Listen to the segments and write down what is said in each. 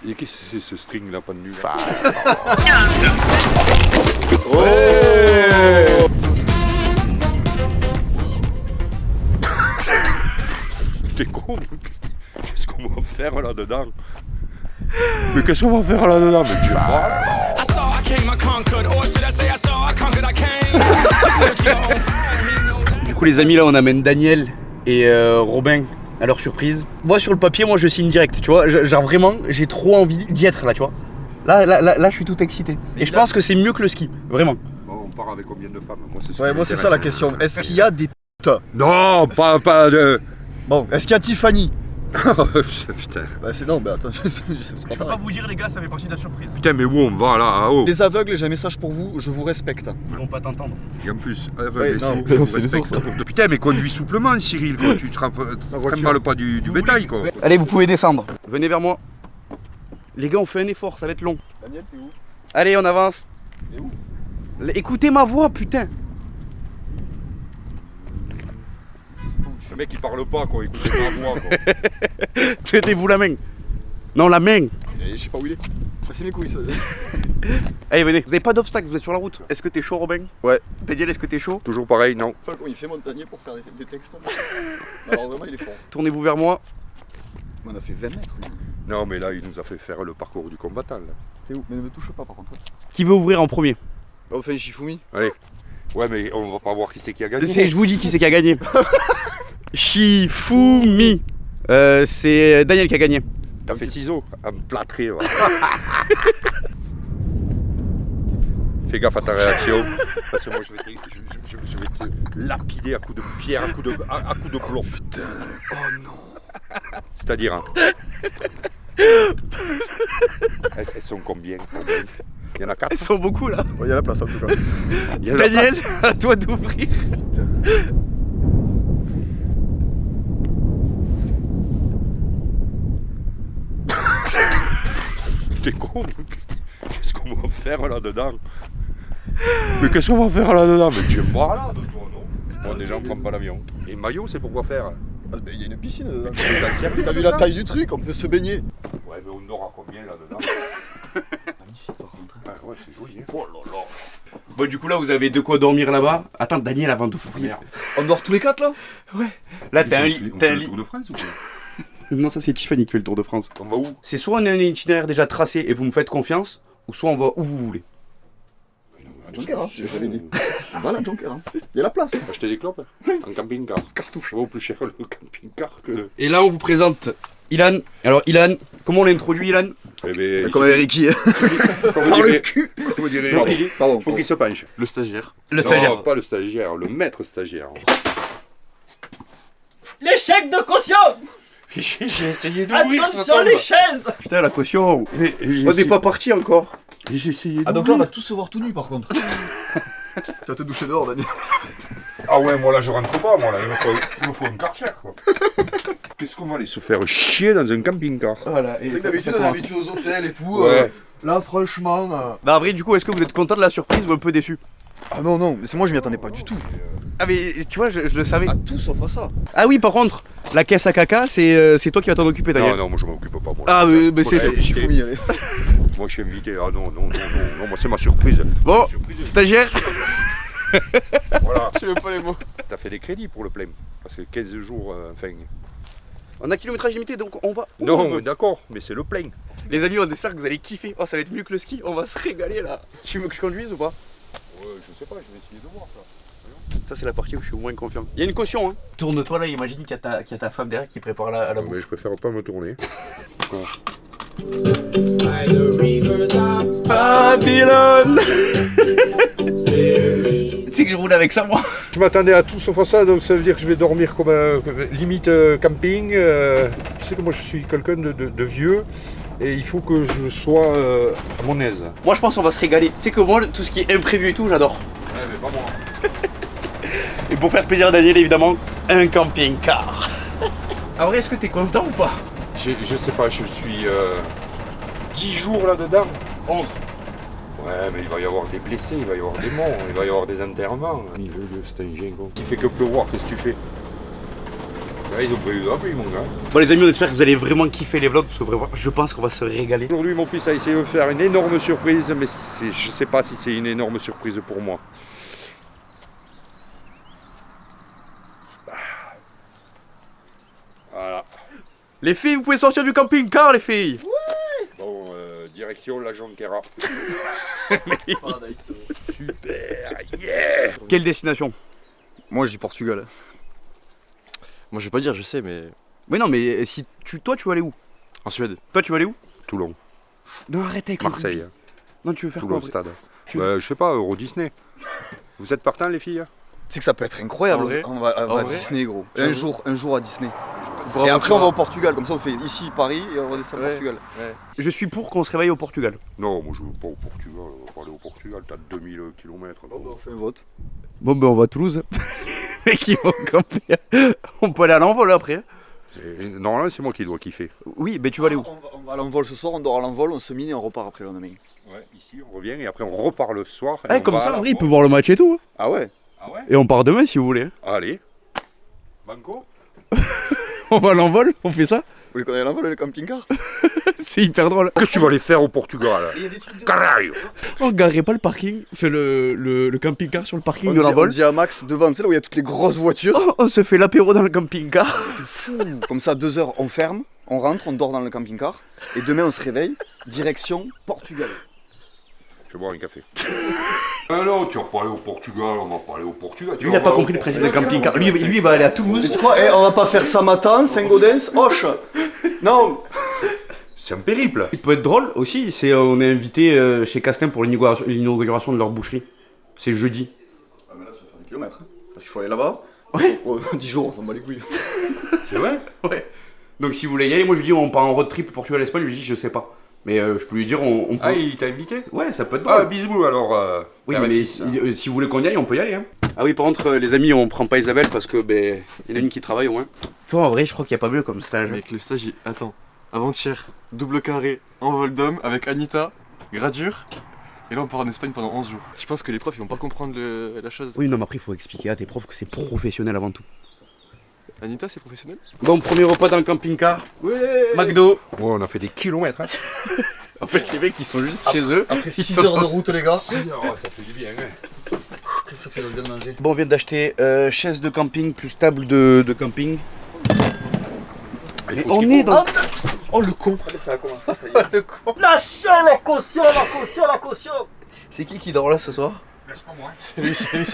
Et qu'est-ce que c'est ce string là pendu là? Ouais. T'es con? Qu'est-ce qu'on va faire là-dedans? Mais qu'est-ce qu'on va faire là-dedans? Mais tu vois. Du coup les amis, là on amène Daniel et Robin à leur surprise. Moi sur le papier, moi je signe direct, tu vois. Genre vraiment, j'ai trop envie d'y être là, tu vois. Là je suis tout excité. Et je pense que c'est mieux que le ski, vraiment. Bon, on part avec combien de femmes? Moi c'est ça. Ouais, moi c'est ça la question. Est-ce qu'il y a des putes? Non, pas de. Bon, est-ce qu'il y a Tiffany? Putain. Bah c'est non, bah attends, c'est Je peux pas vous dire les gars, ça fait partie de la surprise. Putain, mais où on va là? Ah, oh. Les aveugles, j'ai un message pour vous, je vous respecte. Ils vont pas t'entendre. Et en plus, Ouais, les non, sous, mais on c'est des respecte. sources, Putain, mais conduis souplement, Cyril, quoi. Tu te mal pas du bétail, quoi. Allez, vous pouvez descendre. Venez vers moi. Les gars, on fait un effort, ça va être long. Daniel, t'es où? Allez, on avance. T'es où? Écoutez ma voix, putain. Le mec il parle pas, quoi. Écoutez ma voix, quoi. Tenez-vous la main. Non, la main. Je sais pas où il est. Ah, c'est mes couilles ça. Allez, venez. Vous avez pas d'obstacle, vous êtes sur la route. Est-ce que t'es chaud, Robin? Ouais. Daniel, est-ce que t'es chaud? Toujours pareil, non. Enfin, il fait montagnier pour faire des textes. Alors vraiment il est fort. Tournez-vous vers moi. On a fait 20 mètres. Non, mais là, il nous a fait faire le parcours du combattant, là. T'es où? Mais ne me touche pas par contre. Qui veut ouvrir en premier? On fait un Shifumi. Allez. Ouais, mais on va pas voir qui c'est qui a gagné. Je vous dis qui c'est qui a gagné. Shifumi. C'est Daniel qui a gagné. T'as fait ciseaux à me plâtrer, va. Fais gaffe à ta réaction. Parce que moi, je vais te lapider à coups de pierre, à coups de plomb. Putain. Oh non. C'est-à-dire, hein. Elles sont combien? Il y en a 4. Ils sont beaucoup là. Il y a la place en tout cas. Daniel, à toi d'ouvrir. T'es con? Qu'est-ce qu'on va faire là-dedans? Mais qu'est-ce qu'on va faire là-dedans? Mais tu es malade, toi, non? Bon, déjà, on prend pas l'avion. Et maillot, c'est pour quoi faire? Ah, mais il y a une piscine dedans. T'as T'as vu la taille du truc? On peut se baigner. Ouais, mais on aura combien là-dedans? Magnifique par contre. Ah, ouais, c'est joli. Hein. Oh là là. Bon, du coup, là, vous avez de quoi dormir là-bas. Attends, Daniel, avant de fouiller. Merde. On dort tous les 4 là? Ouais. Là, t'as un On lit. fait T'as un le lit. Tour de France ou quoi? Non, ça, c'est Tiffany qui fait le Tour de France. On va où? C'est soit on a un itinéraire déjà tracé et vous me faites confiance, ou soit on va où vous voulez. À Jonker, hein, je l'avais dit. Voilà, Jonker. Hein. Il y a la place. Acheter des clopes? En camping-car. Cartouche. Ça vaut plus cher le camping-car que le. Et là, on vous présente Ilan. Alors, Ilan, comment on l'introduit, Ilan? Eh ben, Comme Ricky. Par le cul. Comment dirait Pardon, pardon. Faut qu'il se penche. Le stagiaire. Non, Le stagiaire. pas le stagiaire, le maître stagiaire. L'échec de caution. J'ai essayé d'ouvrir ça Attention tombe. les chaises. Putain, la caution. J'ai On n'est pas parti encore. essayé Ah donc là on va tous se voir tout nus par contre. Tu vas te doucher dehors Daniel. Ah ouais, moi là je rentre pas, moi là, il me faut un karcher quoi. Qu'est-ce qu'on va aller se faire chier dans un camping-car? Voilà. C'est que d'habitude on est habitué aux hôtels et tout. Ouais. Là franchement. Bah, après, du coup, est-ce que vous êtes content de la surprise ou un peu déçu? Ah non, non, mais c'est moi je m'y attendais pas du tout. Ah, mais tu vois, je le savais. À tout sauf à ça. Ah oui, par contre, la caisse à caca, c'est toi qui vas t'en occuper, Daniel. Non, non, moi je m'occupe pas. Moi, Ah, mais Moi, c'est. je suis invité. Shifumi, allez. Moi je suis invité. Ah non, non, moi c'est ma surprise. Bon, Ma surprise. stagiaire. Voilà. Je sais même pas les mots. T'as fait des crédits pour le plein. Parce que 15 jours, enfin. On a kilométrage limité, donc on va. où on Non, veut. d'accord, mais c'est le plein. Les amis, on espère que vous allez kiffer. Oh, ça va être mieux que le ski. On va se régaler là. Tu veux que je conduise ou pas? Ouais, je sais pas, je vais essayer de voir ça. Ça, c'est la partie où je suis au moins confiant. Il y a une caution, hein. Tourne-toi là, imagine qu'il y a ta femme derrière qui prépare la Non, mais je préfère pas me tourner. Babylone. Tu sais que je roule avec ça, moi. Je m'attendais à tout sauf à ça, donc ça veut dire que je vais dormir comme limite camping. Tu sais que moi je suis quelqu'un de vieux et il faut que je sois à mon aise. Moi, je pense qu'on va se régaler. Tu sais que moi, tout ce qui est imprévu et tout, j'adore. Ouais, mais pas moi. Et pour faire plaisir à Daniel, évidemment, un camping-car. En vrai, est-ce que t'es content ou pas? Je sais pas, je suis 10 jours là-dedans. 11. Ouais, mais il va y avoir des blessés, il va y avoir des morts, il va y avoir des enterrements. C'est un gêne, quoi. Il fait que pleuvoir, qu'est-ce que tu fais? Ouais, ils ont pris une appli, mon gars. Bon les amis, on espère que vous allez vraiment kiffer les vlogs parce que vraiment, je pense qu'on va se régaler. Aujourd'hui, mon fils a essayé de faire une énorme surprise, mais je sais pas si c'est une énorme surprise pour moi. Voilà. Les filles, vous pouvez sortir du camping-car, les filles. Bon, direction la Jonquera. Super, yeah. Quelle destination? Moi je dis Portugal. Moi je vais pas dire, je sais, mais. Mais non, mais si toi tu vas aller où? En Suède. Toi tu vas aller où? Toulon, Non, arrête avec le Marseille, rugby. Non, tu veux faire Toulon quoi? Stade. Tu- Je sais pas, Euro Disney. Vous êtes partants, les filles? Tu sais que ça peut être incroyable. En vrai On va En à vrai Disney, gros. J'avoue. Un jour à Disney. Bravo, Et après tu on va vois. au Portugal, comme ça on fait ici Paris et on redescend au Ouais. Portugal. Je suis pour qu'on se réveille au Portugal. Non, moi je veux pas au Portugal. On va pas aller au Portugal, t'as 2000 km. Bon, bah, on fait un vote. Bon ben on va à Toulouse. Mais qui vont camper. On peut aller à l'envol après. Normalement, c'est moi qui dois kiffer. Oui, mais tu vas aller où? On va à l'envol ce soir, on dort à l'envol, on se mine et on repart après le lendemain. Ouais, ici, on revient et après on repart le soir. et Eh, on comme va ça, à la Henri, il fois. peut voir le match et tout. Ah ouais. Ah ouais? Et on part demain si vous voulez. Allez. Banco? On va à l'envol, on fait ça. Vous voulez qu'on aille à l'envol, le camping-car? C'est hyper drôle. Qu'est-ce que tu vas aller faire au Portugal? Il y a des trucs de... Caralho! On garerait pas le parking, fait le camping-car sur le parking On de dit, on l'envol. dit à Max devant, tu sais là où il y a toutes les grosses voitures. Oh, on se fait l'apéro dans le camping-car. De fou. Comme ça, 2 heures, on ferme, on rentre, on dort dans le camping-car. Et demain, on se réveille, direction Portugal. Je vais boire un café. Ah non, tu vas pas aller au Portugal, on va pas aller au Portugal. Lui, il a pas compris le principe du camping-car. Lui, il va aller à Mais Toulouse. tu crois, on va pas faire Samatan, Saint-Gaudens, Hoche. Non. C'est un périple. Ce qui peut être drôle aussi, c'est on est invité chez Castin pour l'inauguration de leur boucherie. C'est jeudi. Ah mais là, ça fait un kilomètre. Parce qu'il faut aller là-bas. Ouais. Oh, 10 jours, on s'en bat les couilles. C'est vrai? Ouais. Donc si vous voulez y aller, moi je lui dis on part en road trip Portugal-Espagne, je lui dis je sais pas. Mais je peux lui dire on peut... Ah, il t'a invité? Ouais, ça peut être Ah, drôle. bisous alors. Oui, père et mais fils, hein. si vous voulez qu'on y aille, on peut y aller. Hein. Ah oui, par contre, les amis, on prend pas Isabelle parce que ben il y en a une qui travaille au moins. Toi, en vrai, je crois qu'il y a pas mieux comme stage. Avec le stage, attends. Avant-hier, double carré, envol d'homme avec Anita, gradure. Et là, on part en Espagne pendant 11 jours. Je pense que les profs, ils vont pas comprendre la chose. Oui, non, mais après, il faut expliquer à tes profs que c'est professionnel avant tout. Anita, c'est professionnel? Bon, premier repas dans le camping-car. Ouais. McDo. Ouais, on a fait des kilomètres. Hein. En fait, les mecs, ils sont juste chez eux. Après 6 heures de route, les gars. Ça fait du bien, ouais. Qu'est-ce que ça fait de bien de manger? Bon, on vient d'acheter chaise de camping plus table de camping. Il Mais faut ce on qu'il est faut. dans... Oh le con. Ça a commencé, ça y est. Le con. La caution, la caution. C'est qui dort là ce soir? C'est lui, c'est lui.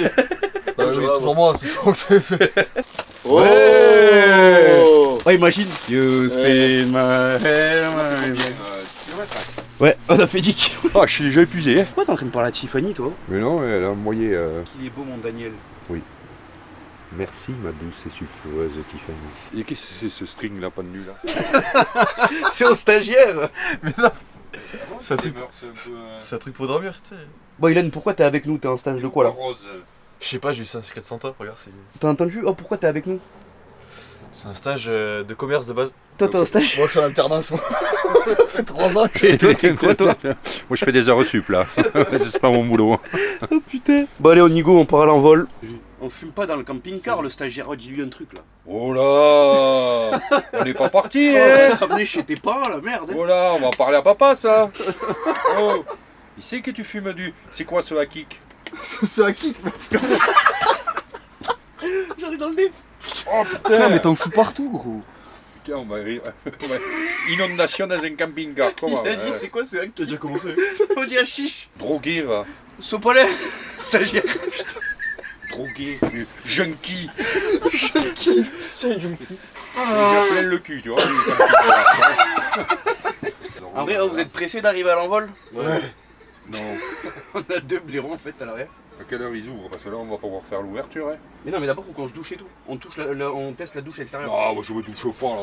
Bah oui, c'est toujours moi, c'est toujours que c'est fait. Ouais. Oh. Oh, imagine. You spin my head, my... Ouais, on a fait 10 kilos. Ah, je suis déjà épuisé. Hein. Pourquoi t'es en train de parler à Tiffany, toi? Mais non, elle a envoyé. Qu'il est beau, mon Daniel. Merci, ma douce et sulfureuse Tiffany. Et qu'est-ce que c'est ce string là, pendu là? C'est au stagiaire. C'est un truc, c'est un truc pour dormir, tu sais. Bon, Hélène, pourquoi t'es avec nous? T'es en stage de quoi là? Rose. Je sais pas, j'ai eu ça, c'est 400 ans, regarde, T'as entendu? Oh, pourquoi t'es avec nous? c'est un stage de commerce de base. Toi, t'es en stage? Moi, je suis en alternance, moi. Ça fait 3 ans. Et toi, t'es quoi, toi? Moi, je fais des heures sup là. C'est pas mon boulot. Oh putain. Bon, allez, on y go, on part à l'envol. On fume pas dans le camping-car, le stagiaire, oh, dis-lui un truc là. Oh là, on n'est pas parti. Oh, Hein. va te ramener chez tes parents, la merde. Hein. Oh là, on va en parler à papa ça. Oh, il sait que tu fumes du. C'est quoi ce hakik? C'est un kick, mec. J'en ai dans le nez. Oh putain. Non, mais t'en fous partout, gros. Putain, on va rire. Inondation dans un camping-car. Comment? Il a dit, c'est quoi ce hack? T'as déjà commencé? On dit à chiche. Drogué va. Sopalais. Stagiaire. Drogué. Junkie. C'est une junkie. J'ai plein le cul, tu vois. En vrai, oh, vous êtes pressé d'arriver à l'envol? Ouais. Non. On a 2 blaireaux en fait à l'arrière. À quelle heure ils ouvrent? Parce que là, on va pouvoir faire l'ouverture. Hein. Mais non, mais d'abord, faut qu'on se douche et tout. On, touche on teste la douche extérieure. Ah, moi je me douche pas là.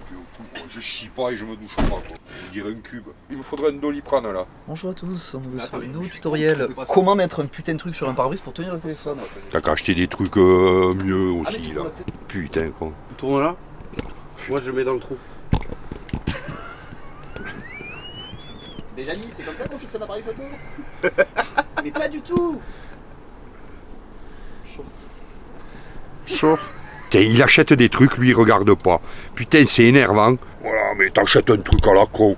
Tu es fou, quoi. Je chie pas et je me douche pas. Quoi. Je dirais un cube. Il me faudrait un doliprane là. Bonjour à tous, on vous Attends, sur un mais nouveau je tutoriel. fais pas ça. Comment mettre un putain de truc sur un pare-brise pour tenir le téléphone. T'as qu'à acheter des trucs mieux Ah, mais aussi c'est là. pour la tête. Putain quoi. Tourne là. Moi, je le mets dans le trou. Mais Jani, c'est comme ça qu'on fixe un appareil photo. Mais pas du tout. Chaud. Putain, il achète des trucs, lui il regarde pas. Putain, c'est énervant. Voilà, mais t'achètes un truc à la con.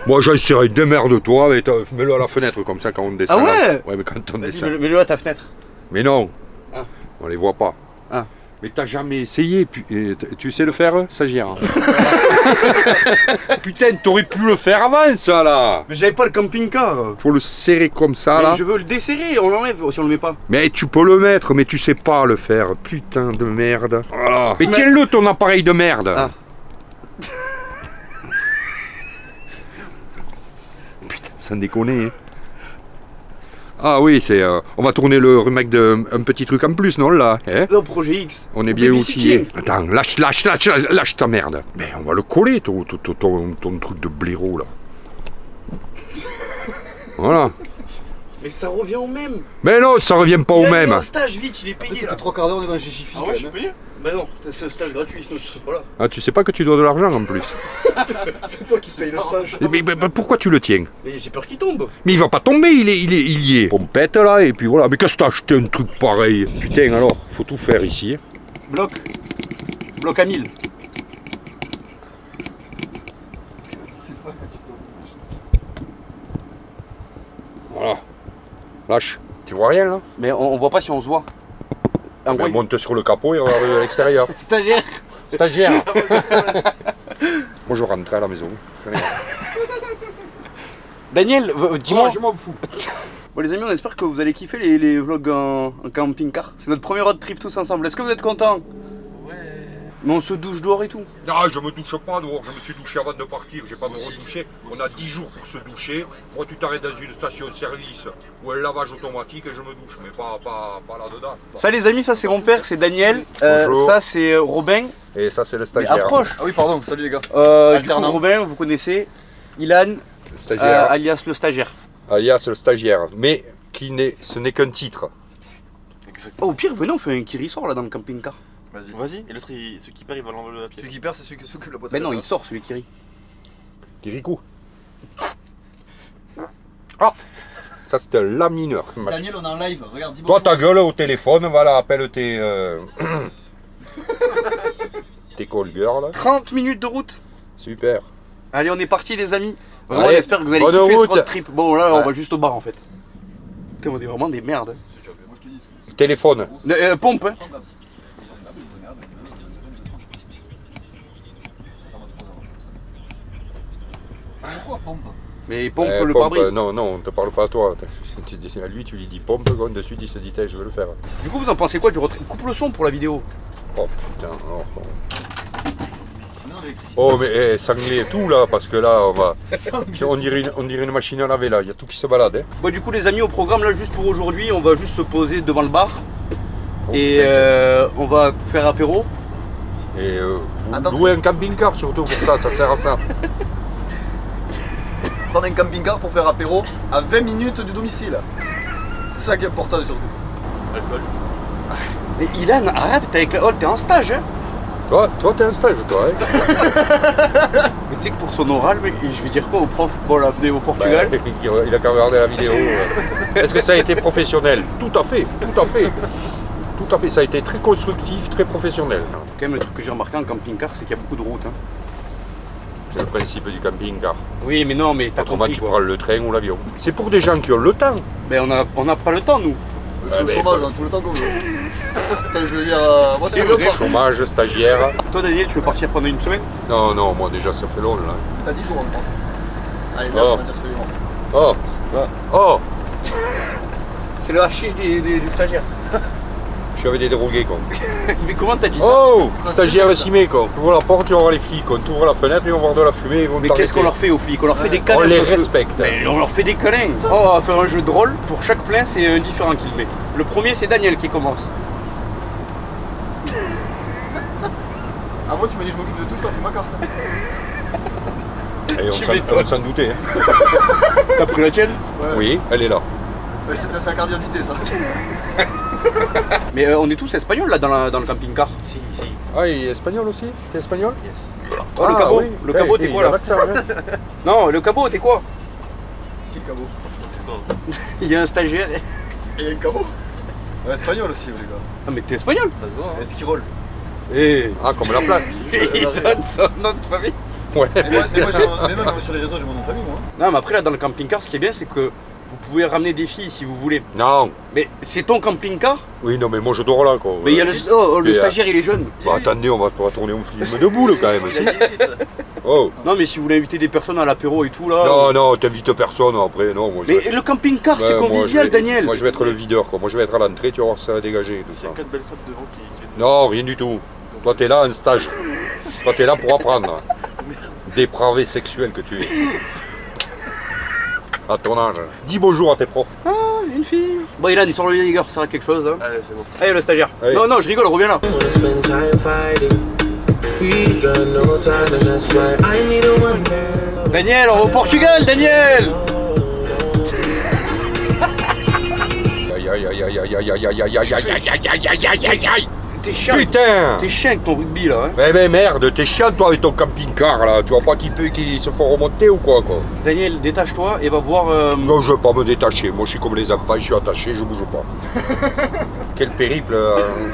Moi j'en sais rien, démerde-toi, mais mets-le à la fenêtre comme ça quand on descend. Ah ouais? Ouais, mais quand on Vas-y, descend. mets-le à ta fenêtre. Mais non, Ah. on les voit pas. Ah. Mais t'as jamais essayé, tu sais le faire, stagiaire? Putain, t'aurais pu le faire avant ça là. Mais j'avais pas le camping-car. Faut le serrer comme ça Mais là. je veux le desserrer, on l'enlève si on le met pas. Mais tu peux le mettre, mais tu sais pas le faire. Putain de merde. Voilà. Mais tiens-le ton appareil de merde. Ah. Putain, sans déconner. Hein. Ah oui, c'est. On va tourner le remake de un petit truc en plus, non là hein? Le projet X. On est bien outillé. Attends, lâche ta merde. Mais on va le coller, ton truc de blaireau là. Voilà. Mais ça revient au même. Mais non, ça revient pas au même. Un stage vite, il est payé. Ça Là. fait 3 quarts d'heure, on est dans Jiffy. Ah ouais, je suis payé? Bah non, c'est un stage gratuit, sinon je serais pas là. Ah, tu sais pas que tu dois de l'argent en plus. C'est toi qui paye le stage. Mais pourquoi tu le tiens? Mais j'ai peur qu'il tombe. Mais il va pas tomber, il y est. Pompette là, et puis voilà. Mais qu'est-ce que t'as acheté un truc pareil? Putain, alors, faut tout faire ici. Bloc. Bloc à 1000. Voilà. Lâche. Tu vois rien là? Mais on voit pas si on se voit. En gros, Ben, monte sur le capot et on va regarder à l'extérieur. stagiaire. Stagiaire. Moi je rentre à la maison. Daniel, dis-moi. je m'en fous. Bon les amis, on espère que vous allez kiffer les vlogs en camping-car. C'est notre premier road trip tous ensemble. Est-ce que vous êtes contents? Ouais. Mais on se douche dehors et tout. Non, je me douche pas dehors. Je me suis douché avant de partir. J'ai pas me redoucher. On a 10 jours pour se doucher. Moi, tu t'arrêtes dans une station-service ou un lavage automatique et je me douche. Mais pas là-dedans. Ça les amis, ça c'est mon père, c'est Daniel. Bonjour. Ça c'est Robin. Et ça, c'est le Mais stagiaire. approche. Ah oui, pardon, salut les gars. Du coup, Alternant. Robin, vous connaissez. Ilan, Le stagiaire. alias le stagiaire. Alias le stagiaire. Mais ce n'est qu'un titre. Exactement. Oh, au pire, venez, on fait un qui ressort là dans le camping-car. Vas-y, et l'autre, celui qui perd, il va l'enlever à pied. Celui qui perd, c'est celui qui s'occupe de la boîte. Ben non, il sort celui qui rit. Kirikou. Ah, ça c'était un la mineur. Daniel, on est en live, regarde, dis Toi, ta gueule au téléphone, voilà, appelle tes. tes call girls. 30 minutes de route. Super. Allez, on est parti les amis. Vraiment, Allez, on espère que vous allez bonne kiffer ce route. road trip. Bon, là, on Ouais. va juste au bar en fait. Putain, on est vraiment des merdes. Moi je te dis. Téléphone. Pompe, hein. Pourquoi pompe? Mais pompe Eh, le pompe, pare-brise. non, on te parle pas à toi. À lui, tu lui dis pompe, quand de suite il se dit, tiens, je vais le faire. Du coup, vous en pensez quoi du road trip? Coupe le son pour la vidéo. Oh putain, alors, bon. Non, l'électricité. Oh, mais sanglé tout là, parce que là, on dirait une machine à laver là, il y a tout qui se balade. Hein. Bon, du coup, les amis, au programme là, juste pour aujourd'hui, on va juste se poser devant le bar. Oh, Et putain. on va faire apéro. Et vous Attends, louez un camping-car surtout pour ça sert à ça. Prendre un camping-car pour faire apéro à 20 minutes du domicile. C'est ça qui est important surtout. Alcool. Mais Ilan, arrête, t'es avec la... Oh, t'es en stage, hein. Toi t'es un stage, toi. Hein. Mais tu sais que pour son oral, mec, je vais dire quoi au prof? Bon, là, venez au Portugal. Ben, il a qu'à regarder la vidéo. Est-ce que ça a été professionnel? Tout à fait, tout à fait. Tout à fait, ça a été très constructif, très professionnel. Quand même, le truc que j'ai remarqué en camping-car, c'est qu'il y a beaucoup de routes. Hein. C'est le principe du camping-car. Oui, mais non, mais t'as Autrement, compris tu quoi. prends le train ou l'avion. C'est pour des gens qui ont le temps. Mais on a pas le temps, nous. Je suis au mais chômage faut- hein, tout le temps comme je veux. Enfin, je veux dire, moi C'est c'est le vrai, pas. Chômage, stagiaire. Toi, Daniel, tu veux partir pendant une semaine? Non, non, moi déjà ça fait long là. T'as 10 jours encore. Allez, Oh. 9, on va dire celui-là. Oh, oh, C'est le haché du stagiaire. je suis avec des drogués con. Mais comment t'as dit ça? Oh, stagiaire cimé con. Tu ouvres la porte, tu vas voir les flics con. Tu ouvres la fenêtre, ils vont voir de la fumée, ils vont Mais t'arrêter. qu'est-ce qu'on leur fait aux flics? On leur fait des On câlins. les parce que- respecte. Mais on leur fait des câlins. Oh, on va faire un jeu de rôle. Pour chaque plein, c'est un différent qui le met. Le premier, c'est Daniel qui commence. Ah, moi tu m'as dit je m'occupe de tout, je t'ai pris ma carte. Et Tu m'étonnes. on s'en doutait. Hein. T'as pris la tienne? Ouais. Oui, elle est là. Ouais, c'est la carte d'identité ça. Mais on est tous espagnols là dans le camping-car. Si, si. Ah, il est espagnol aussi? T'es espagnol? Yes. Oh, le cabot, le cabot, t'es il quoi a là? l'accent, hein. Non, le cabot, t'es quoi? C'est qui le cabot? Je crois que c'est toi. Il y a un stagiaire. Et il y a le cabot? Ouais, espagnol aussi, les gars. Ah, mais t'es espagnol? Ça se voit, hein. Esquirol. Ah, comme la plaque. Il donne son nom de famille. Ouais. Mais moi, même sur les réseaux, j'ai mon nom de famille, moi. Non, mais après, là, dans le camping-car, ce qui est bien, c'est que vous pouvez ramener des filles si vous voulez. Non. Mais c'est ton camping-car. Oui, non, mais moi je dors là, quoi. Mais il y a le Et, stagiaire, il est jeune. Bah, attendez, on va tourner un film de boule quand même. Oh. Non, mais si vous voulez inviter des personnes à l'apéro et tout, là. Non, non, t'invites personne après, non. Moi, je Mais vais- le camping-car, c'est Ouais, moi, convivial, je vais- Daniel. Moi je vais être le videur, quoi. Moi je vais être à l'entrée, tu vas voir ça va dégager. et tout S'il y ça. a 4 belles femmes devant qui... Non, rien du tout. Toi t'es là en stage. Toi t'es là pour apprendre. Dépravé sexuel que tu es. À ton âge. Dis bonjour à tes profs. Ah, une fille. Bon, Ilan, il sort le Jaeger, ça sert à quelque chose. Hein. Allez, c'est bon. Allez, le stagiaire. Allez. Non, non, je rigole, reviens là. Wanna spend time fighting. We got no time, and that's why I need a one man. Daniel, on va au Portugal, Daniel. Aïe aïe aïe aïe aïe aïe aïe aïe aïe aïe aïe aïe aïe aïe aïe aïe aïe. T'es chiant. Putain. T'es chiant avec ton rugby là. Hein. Mais merde, t'es chiant toi avec ton camping-car là. Tu vois pas qu'ils se font remonter ou quoi quoi. Daniel, détache-toi et va voir. Non, je veux pas me détacher. Moi je suis comme les enfants, je suis attaché, je bouge pas. Quel périple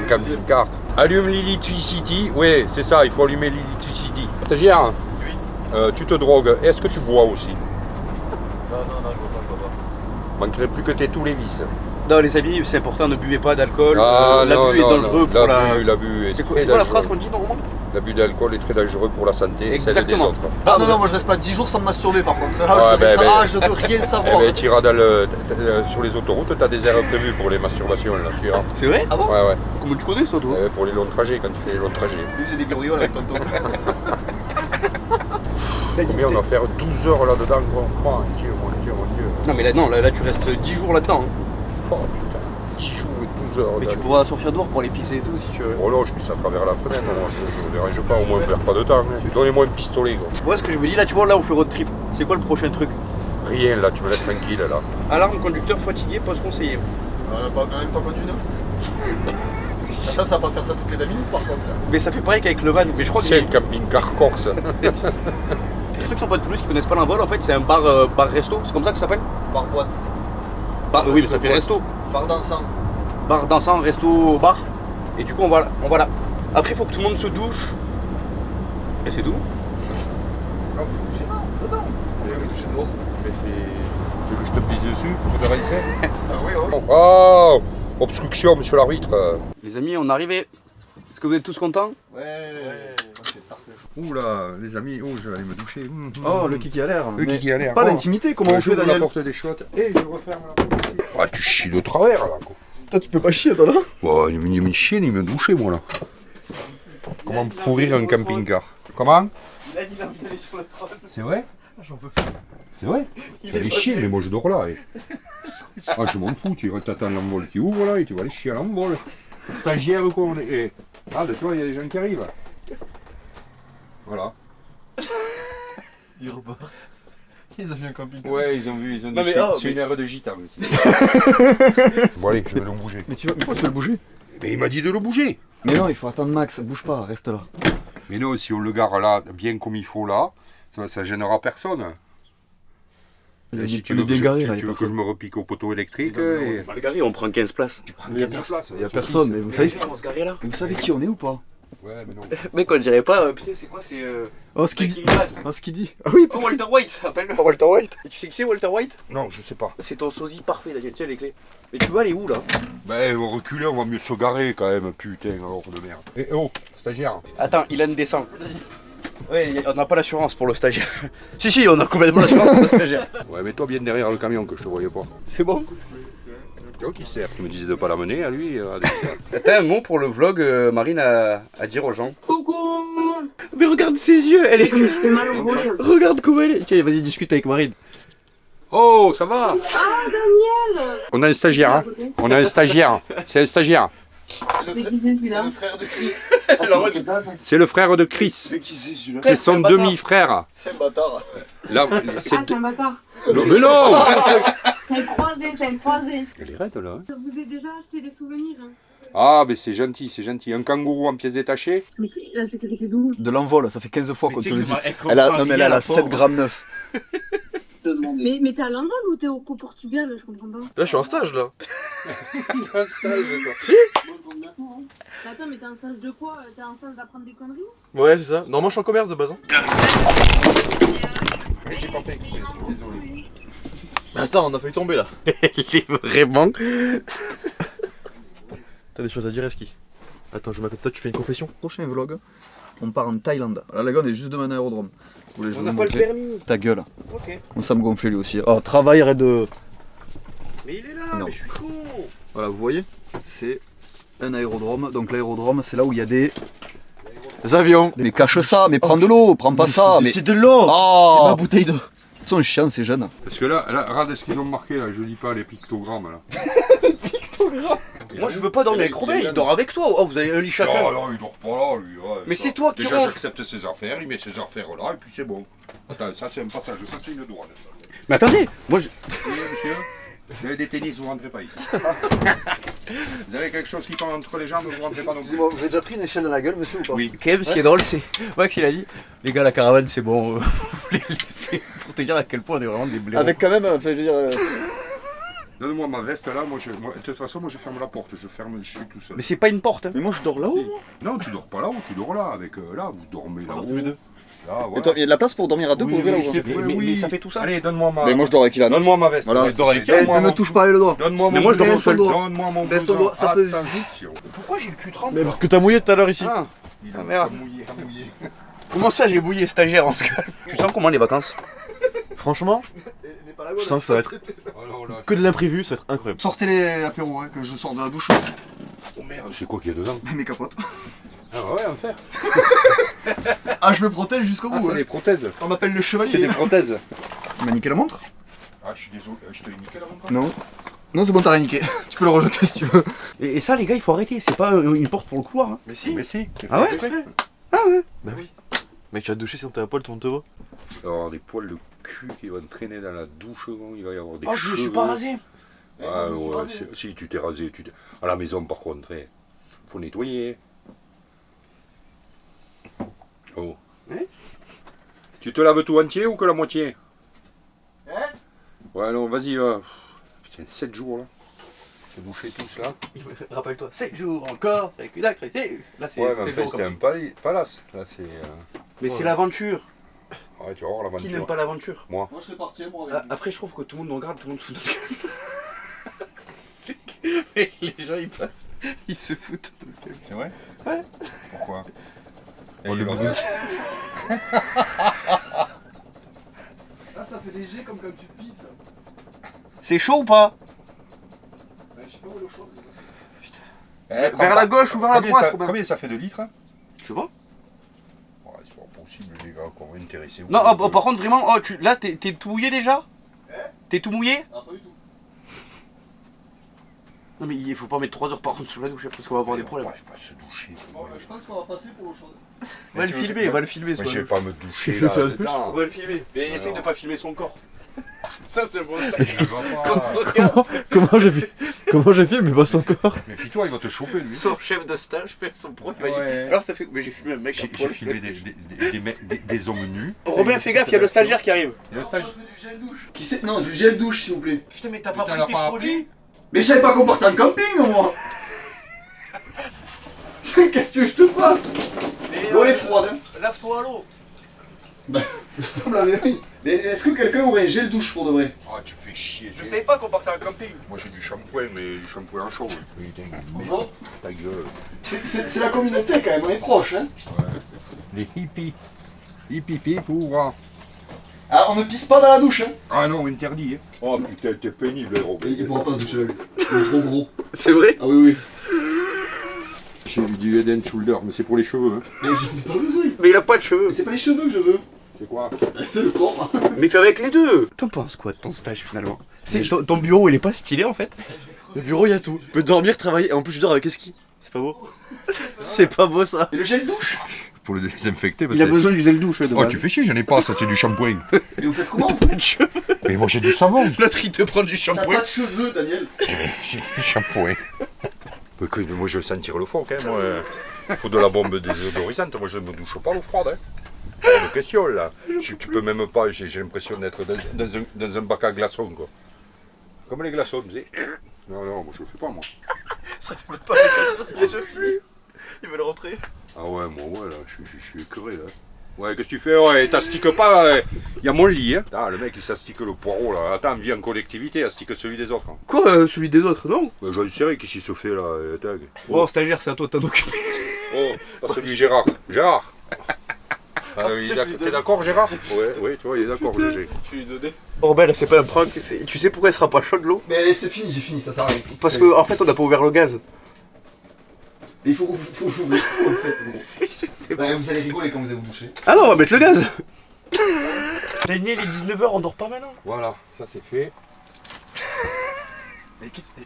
camping-car. Allume l'Electricity. Oui, c'est ça, il faut allumer l'Electricity. Stagiaire. Oui. Tu te drogues. Est-ce que tu bois aussi? Non, je vois pas. Manquerait plus que tes tous les vices. Non, les amis, c'est important, ne buvez pas d'alcool. Ah, non, L'abus est non, dangereux non. pour la. L'abus est C'est quoi, très c'est quoi la dangereux. phrase qu'on dit normalement? L'abus d'alcool est très dangereux pour la santé et celle des Exactement. autres. Ah non, moi je reste pas 10 jours sans me masturber par contre. Ah, Ouais, je veux rien savoir. Eh ben, tu iras sur les autoroutes, t'as des aires prévues pour les masturbations là, tu iras. C'est vrai? Ah bon? Ouais, ouais. Comment tu connais ça, toi? Pour les longs trajets, quand tu fais les longs trajets. Lui, c'est des glorioles avec tonton. Combien on va faire 12 heures là-dedans, quoi. Mon Dieu, mon Dieu, mon Dieu. Non, mais là, non, là, tu restes 10 jours là-dedans. Hein. Oh putain, 10 jours et 12 heures. Mais tu dans- pourras sortir dehors pour aller pisser et tout si tu veux. Oh là, je pisse à travers la fenêtre, moi, je ne dérange pas, au moins on perd pas de temps. Hein. Donnez-moi un pistolet, quoi. Ouais, ce que je me dis, là, tu vois, là, on fait road trip. C'est quoi le prochain truc? Rien là, tu me laisses tranquille là. Alarme, conducteur fatigué, poste conseillé. On a quand même pas conduit, non? Ça va pas faire ça toutes les 20 minutes par contre. Mais ça fait pareil qu'avec le van. Mais je crois que C'est les le camping-car corse. ceux qui sont pas de Toulouse qui connaissent pas l'envol, en fait, c'est un bar-resto. C'est comme ça que ça s'appelle? Bar boîte. Oui, mais ça fait resto. Bar dansant. Bar dansant, resto, bar. Et du coup, on va là. Après, il faut que tout le monde se douche. Et c'est tout. Non, mais je sais pas, dedans. On va toucher dehors. Mais c'est... Tu veux que je te pisse dessus pour te rincer? Ah oui, ouais. Oh, obstruction, monsieur l'arbitre. Les amis, on est arrivé. Est-ce que vous êtes tous contents? Ouais. C'est parfait. Ouh là, les amis, oh, je vais aller me doucher. Oh, le kiki a l'air. Le Mais kiki a l'air. Pas Oh. d'intimité, comment on fait, J'ouvre la Daniel? porte des chiottes et je referme la porte aussi. Ah, tu chies de travers là, quoi. Toi, tu peux pas chier, toi là? Bon, il me chie, il me doucher, moi là. Comment pourrir un camping-car? Comment? Il a dit l'envie d'aller sur le trône. C'est vrai? J'en peux plus. C'est vrai? Tu vas aller chier, mais moi je dors là. Ah, je m'en fous, tu t'attends l'envol qui ouvre là et tu vas aller chier à l'envol. Stagiaire quoi, on est. Ah, tu vois, il y a des gens qui arrivent. Voilà. Ils repartent. Ils ont vu un camping. Ouais, ils ont vu, ils ont Non, dit. mais, oh, C'est mais- une heure de gitan ici. Bon, allez, je vais le bouger. Mais pourquoi tu veux le bouger? Mais il m'a dit de le bouger. Mais non, il faut attendre Max, bouge pas, reste là. Mais non, si on le gare là, bien comme il faut là, ça gênera personne. Et si tu veux, que, tu veux que je me repique au poteau électrique et... On va le garer, on prend 15 places. Il y a personne, mais vous savez, On va se garer là. vous savez qui on est ou pas? Ouais, mais non. Mec, on dirait pas. Putain, c'est quoi? C'est. Oh, ce qu'il dit. Breaking Bad. Oh, ce qu'il dit. Ah oui, Oh, Walter White, appelle-le. Walter White. Et tu sais qui c'est, Walter White? Non, je sais pas. C'est ton sosie parfait, Daniel. Tiens les clés. Mais tu vas aller où là? Ben, on reculer, on va mieux se garer quand même, putain, alors de merde. Et oh, stagiaire. Attends, Ilan descend. Ouais, on n'a pas l'assurance pour le stagiaire. Si, on a complètement l'assurance pour le stagiaire. Ouais, mais toi bien derrière le camion que je te voyais pas. C'est bon. Tu vois qui sert? Tu me disais de pas l'amener à lui. T'as un mot pour le vlog, Marine, à dire aux gens? Coucou. Mais regarde ses yeux, elle est. Je fais mal au volet. Regarde comment elle est. Tiens, vas-y, discute avec Marine. Oh, ça va? Ah, Daniel. On a un stagiaire, hein? On a un stagiaire. C'est un stagiaire. Mais qui c'est celui-là? frère de Chris. C'est le frère de Chris. Mais qui c'est celui-là? C'est son demi-frère. C'est un bâtard. Là, Ah, c'est... c'est un bâtard. Non, mais non! C'est un croisé. Elle est raide là. Hein. Je vous ai déjà acheté des souvenirs. Hein. Ah, mais c'est gentil, c'est gentil. Un kangourou en pièces détachées. Mais la sécurité d'où? De l'envol, ça fait 15 fois qu'on te le dit. Elle a, non, mais elle a 7 grammes 9. Mais t'es à l'envol ou t'es au Portugal? Je comprends pas. Là, je suis en stage là. Un stage, quoi. Si. Attends, mais t'es en stage de quoi? T'es en stage d'apprendre des conneries? Ouais, c'est ça. Normalement, je suis en commerce de base. Hein. Mais j'ai pas fait exprès, désolé. Mais attends, on a failli tomber là. Il est vraiment. T'as des choses à dire, Eski? Attends, je m'appelle toi, tu fais une confession? Prochain vlog, on part en Thaïlande. Là, les gars, on est juste devant un aérodrome. Vous voulez, je On vous n'a pas le montrer. permis. Ta gueule. Ok. Bon, ça me gonflait lui aussi. Oh, travail, arrête de. Mais il est là, Non. mais je suis con. Voilà, vous voyez, c'est un aérodrome. Donc l'aérodrome, c'est là où il y a des. Avions. Mais cache ça, mais prends de l'eau, prends pas ça. Mais C'est de l'eau. oh, C'est ma bouteille d'eau. Ils sont chiants ces jeunes. Parce que là, regarde ce qu'ils ont marqué là, je lis pas les pictogrammes là. Moi je veux pas dormir avec Robin, il dort avec toi. Oh, vous avez un lit chacun. Non, non, il dort pas là lui. Ouais, Mais ça. c'est toi qui Déjà, ranges. j'accepte ses affaires, il met ses affaires là et puis c'est bon. Attends, ça c'est un passage, ça c'est une douane. Ça. Mais attendez, moi je. Oui, monsieur, vous avez des tennis, vous rentrez pas ici. Vous avez quelque chose qui tombe entre les jambes, vous rentrez pas non plus. Excusez-moi, vous avez déjà pris une échelle dans la gueule, monsieur, ou pas? Oui. Quand même, ce qui est drôle, c'est Max il a dit les gars, la caravane c'est bon, vous les laissez. Pour te dire à quel point on est vraiment des blaireaux. Avec quand même, enfin, je veux dire. Donne-moi ma veste là, de toute façon, moi je ferme la porte, je suis tout seul. Mais c'est pas une porte. Hein. Mais moi je dors là-haut, moi. Non, tu dors pas là-haut, tu dors là, avec là, vous dormez là-haut. tous les deux. Là, Et toi, il y a de la place pour dormir à deux pour ouvrir la voie. Mais ça fait tout ça. Allez, donne-moi ma. Ah. Mais moi je dors avec Ilan. Donne-moi ma veste. Voilà. Je dors avec Eh, Donne-moi ne me mon- touche pas avec le doigt. Donne-moi Mais mon moi, je dors blouson. tout seul. Donne-moi mon Baisse ton blouson. doigt, ça peut- Attention. Pourquoi j'ai le cul trempe Mais parce que t'as mouillé tout à l'heure ici. Ah, Il Ah, a merde. mouillé, t'as mouillé. comment ça j'ai bouillé stagiaire en ce cas. Tu sens comment les vacances? Franchement, je sens que ça va être Oh non, là, que de l'imprévu, ça va être incroyable. Sortez les apéros, hein, que je sors de la douche. Oh merde, c'est quoi qu'il y a dedans? Mes capotes. Ah ouais, en fer. Ah, je me protège jusqu'au Ah, bout. c'est Hein. des prothèses. On m'appelle le C'est chevalier. des prothèses. Tu m'as niqué la montre? Ah, je suis désolé, je te l'ai niqué la montre. Non. Non, c'est bon, t'as rien niqué. Tu peux le rejeter si tu veux. Et ça les gars, il faut arrêter, c'est pas une porte pour le couloir. Hein. Mais si. Mais si. Ah ouais? Ah ouais. Bah oui. Mec, tu vas te doucher sinon t'es à poil, tout le monde te voit. Il va y avoir des poils de cul qui vont traîner dans la douche, il va y avoir des Oh, je me suis cheveux. pas rasé. Ah je me suis ouais, rasé. si tu t'es rasé, à la maison par contre, faut nettoyer. Oh. Hein? Tu te laves tout entier ou que la moitié? Hein? Ouais, non, vas-y, va. Putain, 7 jours là. Se doucher tous là. Rappelle-toi, 7 jours encore, c'est avec une acre. Là c'est Ouais, mais c'est en fait, long, c'était quand même. un palace. Là, c'est. Mais c'est l'aventure. Ouais, tu vas voir l'aventure. Qui n'aime pas l'aventure? Moi, je serais parti, moi. Ah, après, je trouve que tout le monde nous regarde, tout le monde se fout de notre gueule. C'est que mec, les gens ils passent, ils se foutent de notre gueule. C'est vrai? Ouais. Pourquoi? Oh, le boulot. Là, ça fait des jets comme quand tu pisses. C'est chaud ou pas? Je sais pas où est le choix. Vers la gauche ou vers la droite, Robin? Combien ça fait de litres? Je sais pas. Ouais, c'est pas possible, les gars, qu'on va intéresser. Non, oh, par contre, vraiment, oh, là, t'es tout mouillé déjà? T'es tout mouillé? Ah, pas du tout. Non, mais il faut pas mettre 3 heures par contre sous la douche, parce qu'on va avoir des problèmes. Ouais, pas se doucher. Bon, je pense qu'on va passer pour l'eau chaude. Va le filmer, va le filmer. Mais je vais pas me doucher Tu fais là. ça, dedans. On va le filmer. Mais essaye de pas filmer son corps. Ça, c'est bon style. Il va pas. Comment j'ai filmé mais pas son corps? Méfie-toi, il va te choper lui. Son chef de stage fait son pro. Il va dire, Ouais. alors t'as fait. Mais j'ai filmé un mec. J'ai filmé des hommes nus. Robin, fais gaffe, il y a le stagiaire qui arrive. Il y a le stage. Je fais du gel douche. Qui c'est? Non, du gel douche, s'il vous plaît. Putain, mais t'as pas Putain, pris elle a tes pas produits? Mais je savais pas qu'on partait en camping, moi. Qu'est-ce que tu veux que je te fasse? L'eau est froide, hein. Lave-toi à l'eau. Comme la vérité. Mais est-ce que quelqu'un aurait un gel douche pour de vrai? Ah, tu fais chier. Je savais pas qu'on partait en camping. Moi j'ai du shampoing, mais du shampoing en chaud. Putain, Bonjour. ta gueule. C'est la communauté quand même, on est proche, hein. Les hippies. Hippies pour. Ah, on ne pisse pas dans la douche, hein. Ah non, interdit. Hein. Oh putain, t'es pénible, Robin. Il pourra pas se doucher avec. Il est trop gros. C'est vrai? Ah oui, oui. J'ai eu du head and shoulder, mais c'est pour les cheveux. Hein. Mais j'en ai pas besoin. Mais il a pas de cheveux. Mais c'est pas les cheveux que je veux. C'est quoi? C'est le corps. Mais fais avec les deux. T'en penses quoi de ton stage finalement? Ton bureau il est pas stylé en fait? Le bureau, il y a tout. Je peux dormir, travailler, et en plus je dors avec Eski. C'est pas beau? C'est pas beau ça. Et le gel douche? Pour le désinfecter. Il a besoin du gel douche. Oh, tu fais chier, j'en ai pas, ça c'est du shampoing. Mais vous faites comment? pas de cheveux. Mais moi j'ai du savon. L'autre il te prend du T'as shampoing. pas de cheveux, Daniel. J'ai du shampoing. Mais moi je veux sentir le fond quand même. Moi. Faut de la bombe désodorisante, moi je ne me douche pas l'eau froide. Hein. Pas de question là. Tu peux même pas, j'ai l'impression d'être dans un bac à glaçons quoi. Comme les glaçons, tu sais. Non, non, moi je le fais pas moi. Ça fait même pas 4 heures, c'est déjà fini. Ils veulent rentrer. Ah ouais, moi, ouais, là, je suis écœuré, là. Ouais, qu'est-ce que tu fais? Ouais, t'astiques pas, il y a mon lit, hein. Ah, le mec, il s'astique le poireau, là. Attends, viens en collectivité, astique celui des autres. Hein. Quoi, celui des autres, non? Ouais, j'en sais rien, qu'est-ce qui se fait, là, tag. Bon, stagiaire, c'est à toi de t'en occuper. Oh, pas celui Gérard. Gérard. T'es d'accord, Gérard? Ouais, oui, tu vois, il est d'accord, GG. Je lui ai donné. Oh ben là, c'est pas un prank. Tu sais pourquoi elle sera pas chaude l'eau? Mais allez, c'est fini, j'ai fini, ça sert à rien. Parce que en fait, on n'a pas ouvert le gaz. Mais il faut ouvrir tout en fait. Bah, vous allez rigoler quand vous allez vous doucher. Ah non, on va mettre le gaz. Daniel, il est 19h, on dort pas maintenant. Voilà, ça c'est fait. Mais qu'est-ce que.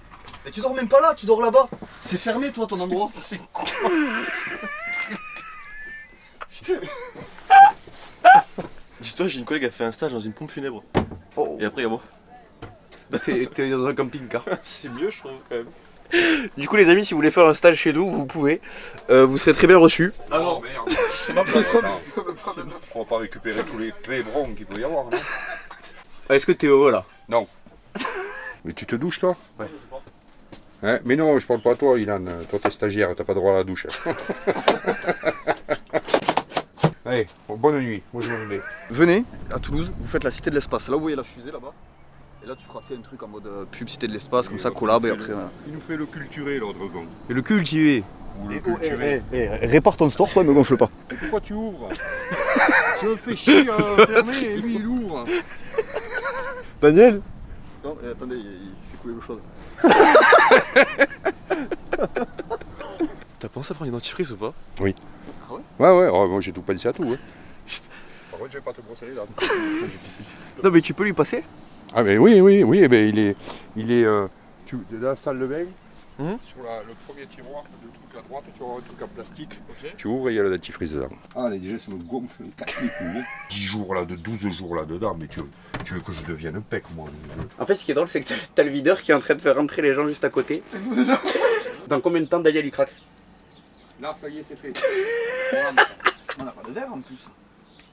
Mais tu dors même pas là, tu dors là-bas. C'est fermé toi ton endroit. C'est con. Putain. Dis-toi, j'ai une collègue qui a fait un stage dans une pompe funèbre. Oh. Et après, il y a moi. T'es dans un camping-car. C'est mieux, je trouve, quand même. Du coup, les amis, si vous voulez faire un stage chez nous, vous pouvez. Vous serez très bien reçus. Ah non, merde. C'est ma place. On va pas récupérer tous les pébrons qu'il peut y avoir, non? Est-ce que t'es heureux là? Non. Mais tu te douches, toi? Ouais. Hein? Mais non, je parle pas à toi, Ilan. Toi, t'es stagiaire, t'as pas droit à la douche. Allez, bonne nuit. Moi, je m'en vais. Venez à Toulouse, vous faites la cité de l'espace. Là, vous voyez la fusée là-bas. Et là, tu feras un truc en mode publicité de l'espace, comme ça, collab et après. Il nous fait le culturé, l'autre con. Et le cultivé. Ou le culturé. Répare ton store, toi, me gonfle pas. Mais pourquoi tu ouvres? Je me fais chier à fermer et lui, il ouvre. Daniel? Non, attendez, il fait couler l'eau chaude. T'as pensé à prendre une dentifrice ou pas? Oui. Ah ouais? Ouais, oh, moi j'ai tout pensé à tout. Ouais. Par contre, je vais pas te brosser les dents. Non, mais tu peux lui passer? Ah, mais oui, eh ben, il est dans la salle de bain. Sur le premier tiroir, le truc à droite, tu auras un truc en plastique. Ok. Tu ouvres et il y a le dentifrice dedans. Ah, là, déjà, ça me gonfle, casse les couilles. 10 jours là, 12 jours là dedans, mais tu veux que je devienne un pec, moi. En fait, ce qui est drôle, c'est que t'as le videur qui est en train de faire rentrer les gens juste à côté. Dans combien de temps Daniel il craque? Là, ça y est, c'est fait. On n'a pas de verre en plus.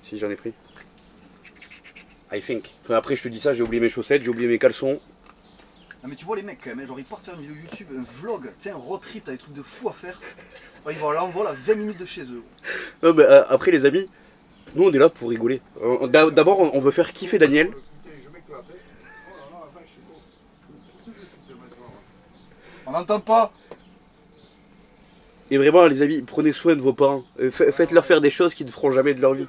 Si, j'en ai pris. I think. Enfin, après, je te dis ça, j'ai oublié mes chaussettes, j'ai oublié mes caleçons. Non, mais tu vois les mecs quand même, genre ils partent faire une vidéo YouTube, un vlog, tu sais, un road trip, t'as des trucs de fou à faire. Ils vont là, on voit là 20 minutes de chez eux. Non, mais après, les amis, nous on est là pour rigoler. D'abord, on veut faire kiffer Daniel. On n'entend pas. Et vraiment, les amis, prenez soin de vos parents. Faites-leur faire des choses qu'ils ne feront jamais de leur vie.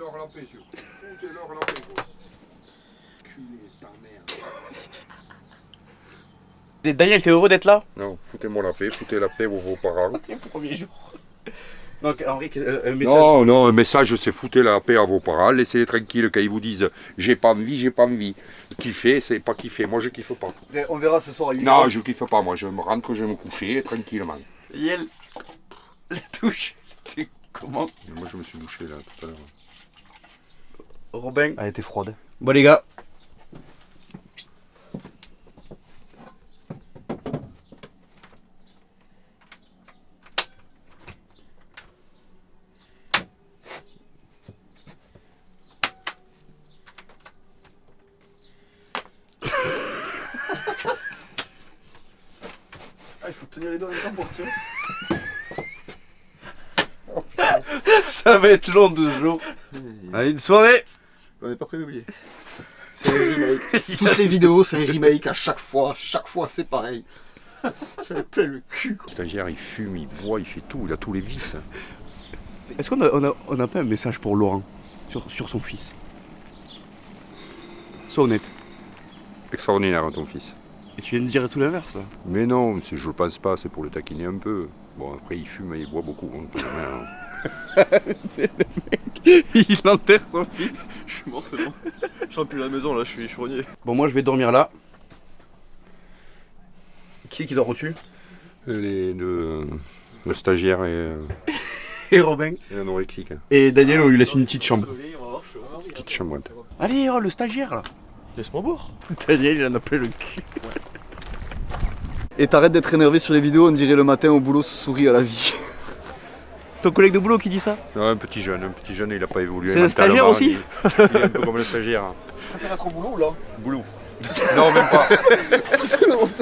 Daniel, t'es heureux d'être là? Non, foutez-moi la paix, foutez la paix vos parents. Premier jour. Donc, Henri, un message. Non, un message, c'est foutez la paix à vos parents, laissez-les tranquilles quand ils vous disent j'ai pas envie. Kiffer, c'est pas kiffer, moi je kiffe pas. On verra ce soir à 8h. Non, je kiffe pas, moi je me rentre, je vais me coucher tranquillement. Daniel, la touche, c'était comment? Moi je me suis douché là tout à l'heure. Robin. Elle était froide. Bon, les gars. Il faut tenir les doigts en même temps pour tirer. Ça va être long 12 jours. Allez, une soirée. On n'est pas prêt d'oublier. C'est un remake. Toutes les vidéos, c'est un remake à chaque fois c'est pareil. Ça me plaît le cul quoi. Le stagiaire il fume, il boit, il fait tout, il a tous les vices. Est-ce qu'on a pas un message pour Laurent sur son fils? Sois honnête. Extraordinaire ton fils. Et tu viens de dire tout l'inverse là. Mais non, je le pense pas, c'est pour le taquiner un peu. Bon après il fume et il boit beaucoup. C'est le mec, il enterre son fils. Je suis mort, c'est bon. Je rentre plus à la maison, là, je suis rogné. Bon, moi je vais dormir là. Qui dort au-dessus? Le stagiaire Et Robin. et l'anorexique. Et Daniel, on lui laisse une petite chambre. Petite chambre. Allez, oh, le stagiaire là. Laisse-moi boire. Daniel, il en a plein le cul. Et t'arrêtes d'être énervé sur les vidéos, on dirait le matin au boulot sourit à la vie. Ton collègue de boulot qui dit ça? Non, un petit jeune, il a pas évolué. C'est le stagiaire mentalement, aussi? il est un peu comme le stagiaire. Tu préfères être au boulot ou là? Boulot. Non, même pas. C'est la honte.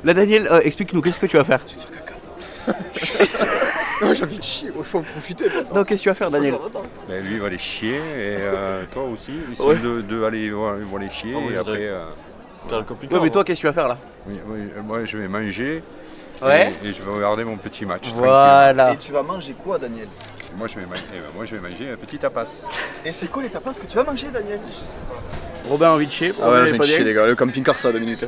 Là, Daniel, explique-nous, qu'est-ce que tu vas faire? Ouais, j'ai envie de chier, il faut en profiter. Donc qu'est-ce que tu vas faire, Daniel? Mais lui il va aller chier et toi aussi. Ils sont Ouais. deux aller, ils vont aller chier Ah oui, et après. T'as le camping-car. Ouais, mais toi, qu'est-ce que tu vas faire là? Oui, moi je vais manger. Ouais. Et je vais regarder mon petit match. tranquille. Voilà. Et tu vas manger quoi, Daniel? Moi je vais manger un petit tapas. Et c'est quoi les tapas que tu vas manger, Daniel? Robin a envie de chier. Ah ouais, j'ai envie de chier, les gars. Le camping-car, ça a 2 minutes.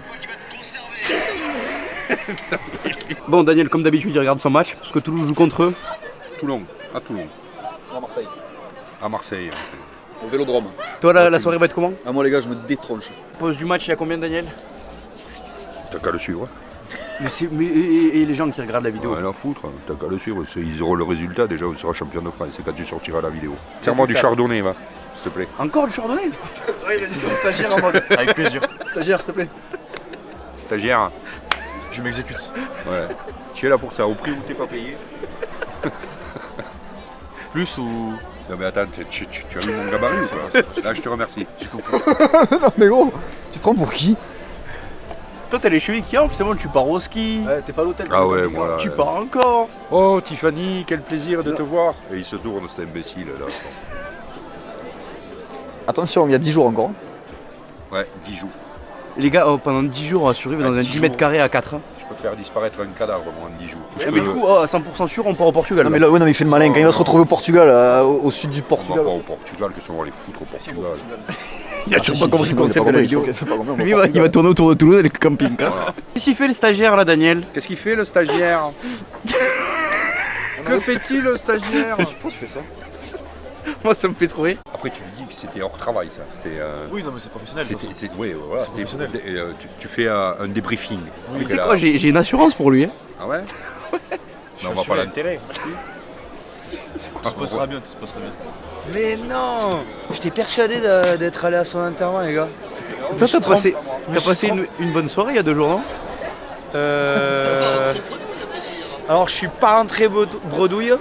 Bon, Daniel, comme d'habitude, il regarde son match parce que Toulouse joue contre eux. Toulon, à Toulon. À Marseille. À Marseille. Au Vélodrome. Toi, la soirée va être comment? Ah, moi, les gars, je me détronche. Pause du match, il y a combien, Daniel? T'as qu'à le suivre. Et les gens qui regardent la vidéo? Rien à foutre, t'as qu'à le suivre. Ils auront le résultat, déjà on sera champion de France. C'est quand tu sortiras la vidéo. Serre-moi du chardonnay, va, s'il te plaît. Encore du chardonnay? Ouais, il a dit ça au stagiaire en mode. Avec plaisir. Stagiaire, s'il te plaît. Stagiaire, Je m'exécute. ouais. Tu es là pour ça, au prix où t'es pas payé. Plus ou. Non mais attends, tu as vu mon gabarit ou quoi? Là je te remercie. Non, mais gros, tu te prends pour qui? Toi, t'as les chevilles qui enflent, c'est bon, tu pars au ski. Ouais, t'es pas à l'hôtel. Ah ouais, voilà. Tu pars encore. Oh Tiffany, quel plaisir de te voir. Et il se tourne, cet imbécile là. Attention, il y a 10 jours encore. Ouais, 10 jours. Les gars, pendant 10 jours, on va survivre dans un 10 10 mètres jours. carrés à 4. Je peux faire disparaître un cadavre moi, en 10 jours. Je Mais peux- du coup, à 100% sûr, on part au Portugal. Non, mais là, ouais, non, mais il fait le malin. Quand il va se retrouver au Portugal, au sud du on va Portugal. pas au Portugal, qu'est-ce qu'on va aller foutre au Portugal? il a toujours pas compris le concept de la vidéo. Lui, Lui, il va tourner autour de Toulouse avec le camping-car. Voilà. Qu'est-ce qu'il fait, les stagiaires, là, Daniel? Qu'est-ce qu'il fait le stagiaire? Que fait-il le stagiaire? Tu penses que tu fais ça? Moi, ça me fait trouver. Après tu lui dis que c'était hors travail ça. C'était. Oui, non, mais c'est professionnel. de toute façon. Oui, voilà. C'est professionnel. Tu fais un débriefing. Mais tu Et sais là- quoi, j'ai une assurance pour lui. Hein. Ah ouais? Mais on va assuré. pas l'enterrer. Tout se passera bien, tout se passera bien. Mais non! J'étais persuadé d'être allé à son enterrement, les gars. Toi, t'as passé une bonne soirée il y a 2 jours, non? Alors, je suis pas rentré bredouille,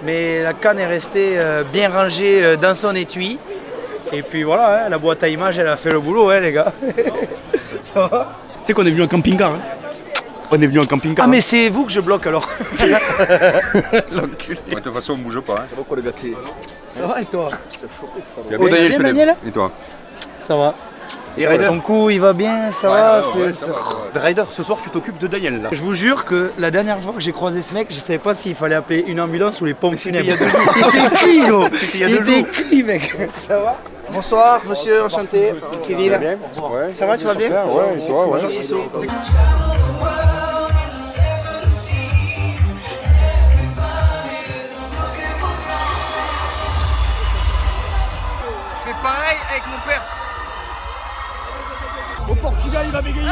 mais la canne est restée bien rangée dans son étui. Et puis voilà, hein, la boîte à images, elle a fait le boulot, hein, les gars. Ça va? Tu sais qu'on est venu en camping-car. Hein. On est venu en camping-car. Ah, mais c'est vous que je bloque alors. l'enculé. De toute façon, on bouge pas. Hein. Ça va quoi, le gâté? Ça va et toi? Tu vas Oh, bien Daniel, je te lève. Daniel? Et toi? Ça va. Et Ryder, Ton cou, il va bien, ça va? ça va. Ryder, ce soir, tu t'occupes de Daniel, là. Je vous jure que la dernière fois que j'ai croisé ce mec, je savais pas s'il fallait appeler une ambulance ou les pompes funèbres. il y a 2 jours. Il était cuit, gros. C'était il y a Il 2 était jours. cuit, mec. Ça va? Bonsoir, monsieur, enchanté. Kevin. Ouais. Ça va, tu vas bien? Ouais, et toi, ouais. Bonjour, Sissou. C'est pareil avec mon père. Au Portugal, il va bégayer.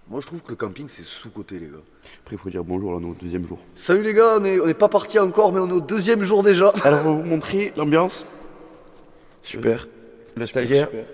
Moi, je trouve que le camping, c'est sous-côté, les gars. Après, il faut dire bonjour, là, notre 2e jour. Salut, les gars, on est pas parti encore, mais on est au 2e jour déjà. Alors, on va vous montrer l'ambiance. Super. Le stagiaire. Super.